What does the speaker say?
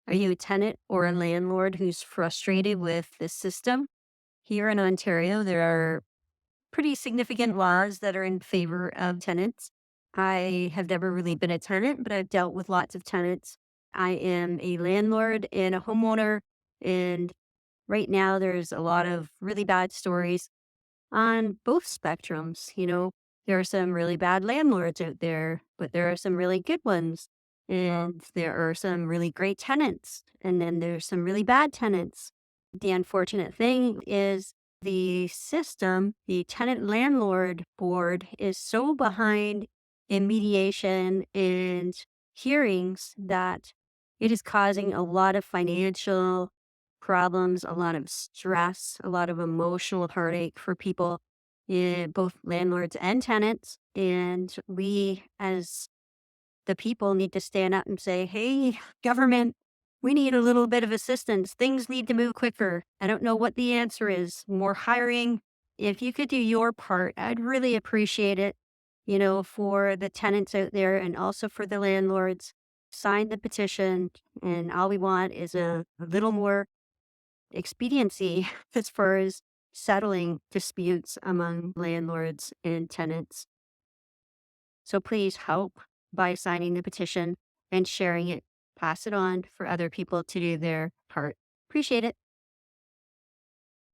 Are you a tenant or a landlord who's frustrated with the system? Here in Ontario, there are pretty significant laws that are in favor of tenants. I have never really been a tenant, but I've dealt with lots of tenants. I am a landlord and a homeowner, and right now there's a lot of really bad stories on both spectrums. There are some really bad landlords out there, but there are some really good ones. And there are some really great tenants. And then there's some really bad tenants. The unfortunate thing is the system, the tenant landlord board, is so behind in mediation and hearings that it is causing a lot of financial problems, a lot of stress, a lot of emotional heartache for people, both landlords and tenants. And we, as the people, need to stand up and say, hey, government, we need a little bit of assistance. Things need to move quicker. I don't know what the answer is. More hiring. If you could do your part, I'd really appreciate it, for the tenants out there and also for the landlords. Sign the petition, and all we want is a little more expediency as far as settling disputes among landlords and tenants. So please help by signing the petition and sharing it. Pass it on for other people to do their part. Appreciate it.